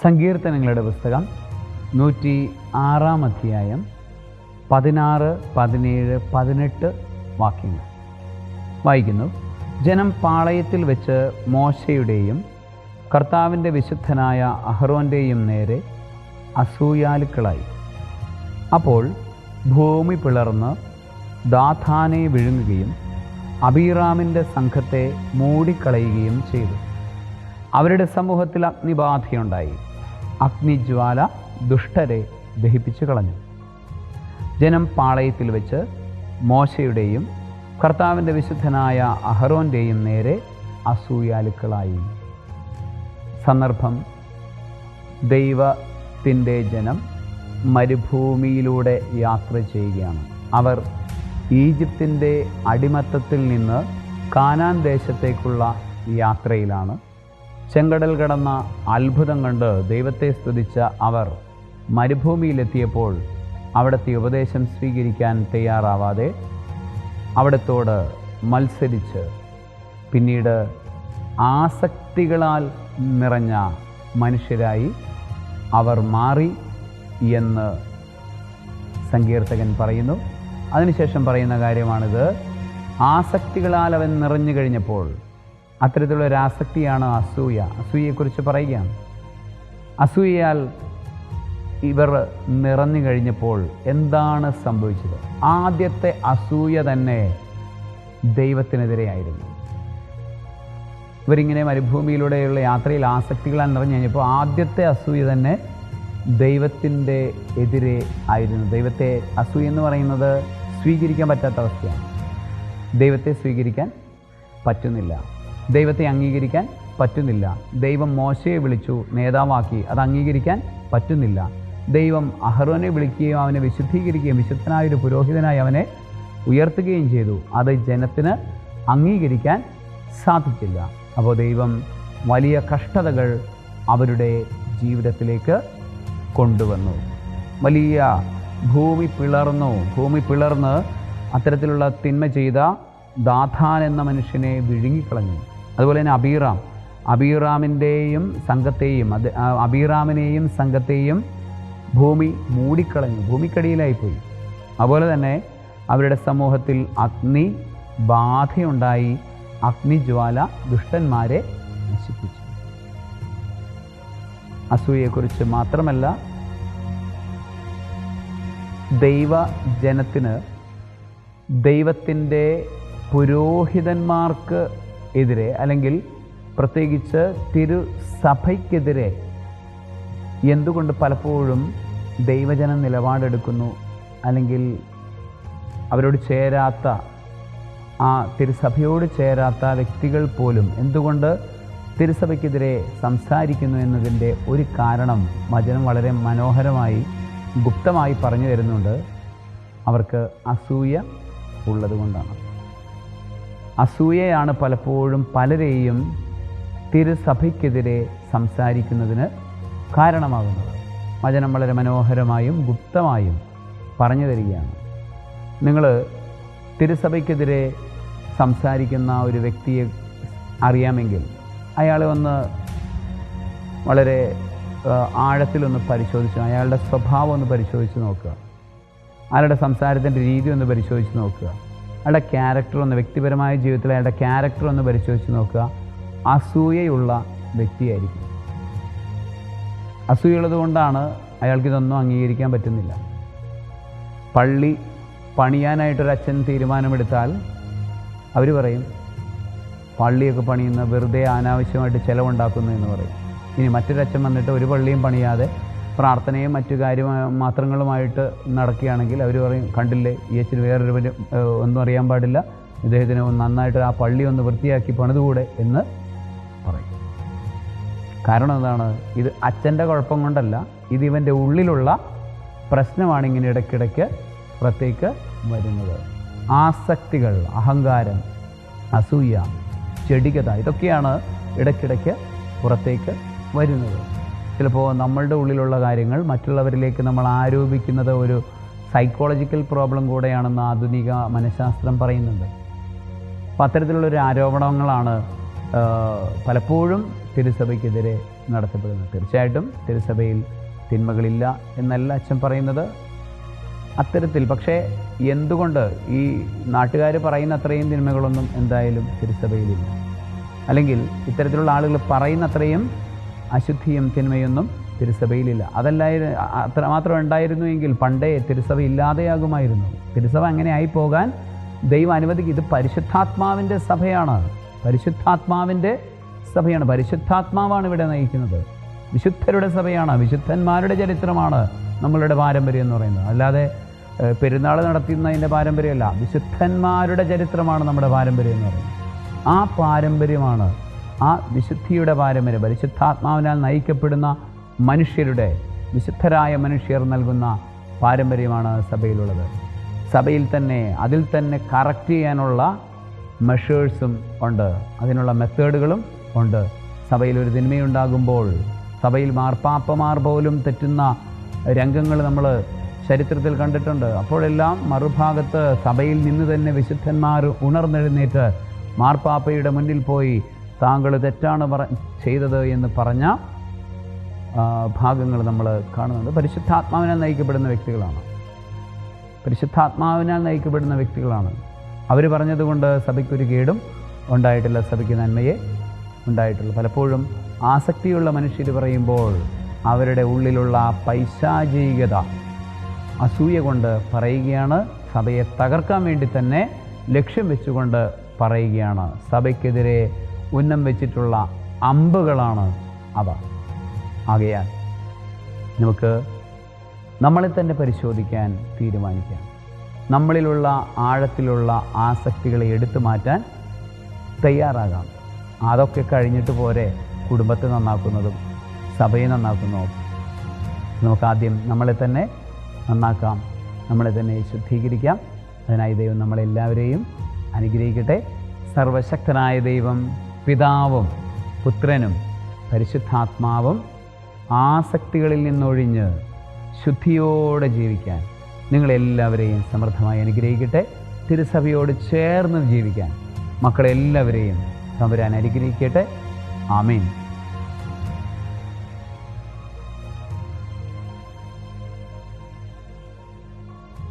സങ്കീർത്തനങ്ങളുടെ പുസ്തകം 106 അധ്യായം 16, 17, 18 വാക്യങ്ങൾ വായിക്കുന്നു. ജനം പാളയത്തിൽ വെച്ച് മോശയുടെയും കർത്താവിൻ്റെ വിശുദ്ധനായ അഹ്റോൻ്റെയും നേരെ അസൂയാലുക്കളായി. അപ്പോൾ ഭൂമി പിളർന്ന് ദാഥാനെ വിഴുങ്ങുകയും അബീറാമിൻ്റെ സംഘത്തെ മൂടിക്കളയുകയും ചെയ്തു. അവരുടെ സമൂഹത്തിൽ അഗ്നിബാധയുണ്ടായി. അഗ്നിജ്വാല ദുഷ്ടരെ ദഹിപ്പിച്ചു കളഞ്ഞു. ജനം പാളയത്തിൽ വെച്ച് മോശയുടെയും കർത്താവിൻ്റെ വിശുദ്ധനായ അഹ്റോൻ്റെയും നേരെ അസൂയാലുക്കളായി. സന്ദർഭം: ദൈവത്തിൻ്റെ ജനം മരുഭൂമിയിലൂടെ യാത്ര ചെയ്യുകയാണ്. അവർ ഈജിപ്തിൻ്റെ അടിമത്തത്തിൽ നിന്ന് കാനാൻ ദേശത്തേക്കുള്ള യാത്രയിലാണ്. ചെങ്കടൽ കടന്ന അത്ഭുതം കണ്ട് ദൈവത്തെ സ്തുതിച്ച അവർ മരുഭൂമിയിലെത്തിയപ്പോൾ അവിടുത്തെ ഉപദേശം സ്വീകരിക്കാൻ തയ്യാറാവാതെ അവിടത്തോട് മത്സരിച്ച് പിന്നീട് ആസക്തികളാൽ നിറഞ്ഞ മനുഷ്യരായി അവർ മാറി എന്ന് സങ്കീർത്തകൻ പറയുന്നു. അതിനുശേഷം പറയുന്ന കാര്യമാണിത്: ആസക്തികളാൽ അവൻ നിറഞ്ഞു കഴിഞ്ഞപ്പോൾ, അത്തരത്തിലുള്ള ഒരു ആസക്തിയാണ് അസൂയ. അസൂയയെക്കുറിച്ച് പറയുകയാണ്. അസൂയയാൽ ഇവർ നിറഞ്ഞു കഴിഞ്ഞപ്പോൾ എന്താണ് സംഭവിച്ചത്? ആദ്യത്തെ അസൂയ തന്നെ ദൈവത്തിനെതിരെയായിരുന്നു. ഇവരിങ്ങനെ മരുഭൂമിയിലൂടെയുള്ള യാത്രയിൽ ആസക്തികളാൽ നിറഞ്ഞു കഴിഞ്ഞപ്പോൾ ആദ്യത്തെ അസൂയ തന്നെ ദൈവത്തിൻ്റെ എതിരെ ആയിരുന്നു. ദൈവത്തെ അസൂയ എന്ന് പറയുന്നത് സ്വീകരിക്കാൻ പറ്റാത്ത അവസ്ഥയാണ്. ദൈവത്തെ സ്വീകരിക്കാൻ പറ്റുന്നില്ല, ദൈവത്തെ അംഗീകരിക്കാൻ പറ്റുന്നില്ല. ദൈവം മോശയെ വിളിച്ചു, നേതാവാക്കി, അത് അംഗീകരിക്കാൻ പറ്റുന്നില്ല. ദൈവം അഹ്റോനെ വിളിക്കുകയും അവനെ വിശുദ്ധീകരിക്കുകയും വിശുദ്ധനായൊരു പുരോഹിതനായി അവനെ ഉയർത്തുകയും ചെയ്തു. അത് ജനത്തിന് അംഗീകരിക്കാൻ സാധിച്ചില്ല. അപ്പോൾ ദൈവം വലിയ കഷ്ടതകൾ അവരുടെ ജീവിതത്തിലേക്ക് കൊണ്ടുവന്നു. വലിയ ഭൂമി പിളർന്ന് അത്തരത്തിലുള്ള തിന്മ ചെയ്ത ദാഥാൻ എന്ന മനുഷ്യനെ വിഴുങ്ങിക്കളഞ്ഞു. അതുപോലെ തന്നെ അബീറാമിനെയും സംഘത്തെയും ഭൂമി മൂടിക്കളഞ്ഞു, ഭൂമിക്കടിയിലായിപ്പോയി. അതുപോലെ തന്നെ അവരുടെ സമൂഹത്തിൽ അഗ്നി ബാധയുണ്ടായി. അഗ്നിജ്വാല ദുഷ്ടന്മാരെ നശിപ്പിച്ചു. അസൂയയെക്കുറിച്ച് മാത്രമല്ല, ദൈവജനത്തിന് ദൈവത്തിൻ്റെ പുരോഹിതന്മാർക്ക് എതിരെ, അല്ലെങ്കിൽ പ്രത്യേകിച്ച് തിരുസഭയ്ക്കെതിരെ എന്തുകൊണ്ട് പലപ്പോഴും ദൈവജനം നിലപാടെടുക്കുന്നു? അല്ലെങ്കിൽ അവരോട് ചേരാത്ത, ആ തിരുസഭയോട് ചേരാത്ത വ്യക്തികൾ പോലും എന്തുകൊണ്ട് തിരുസഭയ്ക്കെതിരെ സംസാരിക്കുന്നു എന്നതിൻ്റെ ഒരു കാരണം വചനം വളരെ മനോഹരമായി ഗുപ്തമായി പറഞ്ഞു തരുന്നുണ്ട്. അവർക്ക് അസൂയ ഉള്ളതുകൊണ്ടാണ്. അസൂയയാണ് പലപ്പോഴും പലരെയും തിരുസഭയ്ക്കെതിരെ സംസാരിക്കുന്നതിന് കാരണമാകുന്നത്. വചനം വളരെ മനോഹരമായും ഗുപ്തമായും പറഞ്ഞു തരികയാണ്. നിങ്ങൾ തിരുസഭയ്ക്കെതിരെ സംസാരിക്കുന്ന ഒരു വ്യക്തിയെ അറിയാമെങ്കിൽ അയാളെ ഒന്ന് വളരെ ആഴത്തിലൊന്ന് പരിശോധിച്ച്, അയാളുടെ സ്വഭാവം ഒന്ന് പരിശോധിച്ച് നോക്കുക. അയാളുടെ സംസാരത്തിൻ്റെ രീതി ഒന്ന് പരിശോധിച്ച് നോക്കുക. അയാളുടെ ക്യാരക്ടർ ഒന്ന്, വ്യക്തിപരമായ ജീവിതത്തിൽ അയാളുടെ ക്യാരക്ടർ ഒന്ന് പരിശോധിച്ച് നോക്കുക. അസൂയയുള്ള വ്യക്തിയായിരിക്കും. അസൂയുള്ളത് കൊണ്ടാണ് അയാൾക്കിതൊന്നും അംഗീകരിക്കാൻ പറ്റുന്നില്ല. പള്ളി പണിയാനായിട്ടൊരച്ഛൻ തീരുമാനമെടുത്താൽ അവർ പറയും, പള്ളിയൊക്കെ പണിയുന്ന വെറുതെ അനാവശ്യമായിട്ട് ചിലവുണ്ടാക്കുന്നു എന്ന് പറയും. ഇനി മറ്റൊരച്ഛൻ വന്നിട്ട് ഒരു പള്ളിയും പണിയാതെ പ്രാർത്ഥനയും മറ്റു മാത്രങ്ങളുമായിട്ട് നടക്കുകയാണെങ്കിൽ അവർ പറയും, കണ്ടില്ലേ, ഈ അച്ഛന് വേറൊരു ഒന്നും അറിയാൻ പാടില്ല, ഇദ്ദേഹത്തിന് നന്നായിട്ട് ആ പള്ളി ഒന്ന് വൃത്തിയാക്കി പണിതുകൂടെ എന്ന് പറയും. കാരണം എന്താണ്? ഇത് അച്ഛൻ്റെ കുഴപ്പം കൊണ്ടല്ല, ഇത് ഇവൻ്റെ ഉള്ളിലുള്ള പ്രശ്നമാണ് ഇങ്ങനെ ഇടയ്ക്കിടയ്ക്ക് പുറത്തേക്ക് വരുന്നത്. ആസക്തികൾ, അഹങ്കാരം, അസൂയ, ചെടികത, ഇതൊക്കെയാണ് ഇടയ്ക്കിടയ്ക്ക് പുറത്തേക്ക് വരുന്നത്. ചിലപ്പോൾ നമ്മളുടെ ഉള്ളിലുള്ള കാര്യങ്ങൾ മറ്റുള്ളവരിലേക്ക് നമ്മൾ ആരോപിക്കുന്നത് ഒരു സൈക്കോളജിക്കൽ പ്രോബ്ലം കൂടെയാണെന്ന് ആധുനിക മനഃശാസ്ത്രം പറയുന്നുണ്ട്. അപ്പോൾ അത്തരത്തിലുള്ളൊരു ആരോപണങ്ങളാണ് പലപ്പോഴും തിരുസഭയ്ക്കെതിരെ നടത്തപ്പെടുന്നത്. തീർച്ചയായിട്ടും തിരുസഭയിൽ തിന്മകളില്ല എന്നല്ല അച്ഛൻ പറയുന്നത്. അത്തരത്തിൽ പക്ഷേ എന്തുകൊണ്ട് ഈ നാട്ടുകാർ പറയുന്ന അത്രയും തിന്മകളൊന്നും എന്തായാലും തിരുസഭയിലില്ല, അല്ലെങ്കിൽ ഇത്തരത്തിലുള്ള ആളുകൾ പറയുന്ന അത്രയും അശുദ്ധിയും തിന്മയൊന്നും തിരുസഭയിലില്ല. അത്രമാത്രം ഉണ്ടായിരുന്നുവെങ്കിൽ പണ്ടേ തിരുസഭ ഇല്ലാതെയാകുമായിരുന്നു. തിരുസഭ അങ്ങനെ ആയിപ്പോകാൻ ദൈവം അനുവദിക്കും. ഇത് പരിശുദ്ധാത്മാവിൻ്റെ സഭയാണ്, പരിശുദ്ധാത്മാവിൻ്റെ സഭയാണ്. പരിശുദ്ധാത്മാവാണ് ഇവിടെ നയിക്കുന്നത്. വിശുദ്ധരുടെ സഭയാണ്, വിശുദ്ധന്മാരുടെ ചരിത്രമാണ് നമ്മളുടെ പാരമ്പര്യം എന്ന് പറയുന്നത്. അല്ലാതെ പെരുന്നാൾ നടത്തുന്നതിൻ്റെ പാരമ്പര്യമല്ല, വിശുദ്ധന്മാരുടെ ചരിത്രമാണ് നമ്മുടെ പാരമ്പര്യം എന്ന് പറയുന്നത്. ആ പാരമ്പര്യമാണ്, ആ വിശുദ്ധിയുടെ പാരമ്പര്യം, പരിശുദ്ധാത്മാവിനാൽ നയിക്കപ്പെടുന്ന മനുഷ്യരുടെ, വിശുദ്ധരായ മനുഷ്യർ നൽകുന്ന പാരമ്പര്യമാണ് സഭയിലുള്ളത്. സഭയിൽ തന്നെ അതിൽ തന്നെ കറക്റ്റ് ചെയ്യാനുള്ള മെഷേഴ്സും ഉണ്ട്, അതിനുള്ള മെത്തേഡുകളും ഉണ്ട്. സഭയിൽ ഒരു തിന്മയുണ്ടാകുമ്പോൾ സഭയിൽ മാർപ്പാപ്പമാർ പോലും തെറ്റുന്ന രംഗങ്ങൾ നമ്മൾ ചരിത്രത്തിൽ കണ്ടിട്ടുണ്ട്. അപ്പോഴെല്ലാം മറുഭാഗത്ത് സഭയിൽ നിന്ന് തന്നെ വിശുദ്ധന്മാർ ഉണർന്നെഴുന്നേറ്റ് മാർപ്പാപ്പയുടെ മുന്നിൽ പോയി താങ്കൾ തെറ്റാണ് ചെയ്തത് എന്ന് പറഞ്ഞ ഭാഗങ്ങൾ നമ്മൾ കാണുന്നുണ്ട്. പരിശുദ്ധാത്മാവിനാൽ നയിക്കപ്പെടുന്ന വ്യക്തികളാണ്, പരിശുദ്ധാത്മാവിനാൽ നയിക്കപ്പെടുന്ന വ്യക്തികളാണ്. അവർ പറഞ്ഞതുകൊണ്ട് സഭയ്ക്കൊരു കേടും ഉണ്ടായിട്ടില്ല, സഭയ്ക്ക് നന്മയെ ഉണ്ടായിട്ടുള്ളൂ. പലപ്പോഴും ആസക്തിയുള്ള മനുഷ്യർ പറയുമ്പോൾ അവരുടെ ഉള്ളിലുള്ള പൈശാചികത, അസൂയ കൊണ്ട് പറയുകയാണ്, സഭയെ തകർക്കാൻ വേണ്ടി തന്നെ ലക്ഷ്യം വെച്ചുകൊണ്ട് പറയുകയാണ്. സഭയ്ക്കെതിരെ ഉന്നം വെച്ചിട്ടുള്ള അമ്പുകളാണ് അവ. ആകയാൽ നമുക്ക് നമ്മളെ തന്നെ പരിശോധിക്കാൻ തീരുമാനിക്കാം. നമ്മളിലുള്ള ആഴത്തിലുള്ള ആസക്തികളെ എടുത്തു മാറ്റാൻ തയ്യാറാകാം. അതൊക്കെ കഴിഞ്ഞിട്ട് പോരെ കുടുംബത്തെ നന്നാക്കുന്നതും സഭയെ നന്നാക്കുന്നതും. നമുക്കാദ്യം നമ്മളെ തന്നെ നന്നാക്കാം, നമ്മളെ തന്നെ ശുദ്ധീകരിക്കാം. അതിനായി ദൈവം നമ്മളെല്ലാവരെയും അനുഗ്രഹിക്കട്ടെ. സർവശക്തനായ ദൈവം പിതാവും പുത്രനും പരിശുദ്ധാത്മാവും ആസക്തികളിൽ നിന്നൊഴിഞ്ഞ് ശുദ്ധിയോടെ ജീവിക്കാൻ നിങ്ങളെല്ലാവരെയും സമൃദ്ധമായി അനുഗ്രഹിക്കട്ടെ. തിരുസഭയോട് ചേർന്ന് ജീവിക്കാൻ മക്കളെല്ലാവരെയും തമ്പുരാൻ അനുഗ്രഹിക്കട്ടെ. ആമേൻ.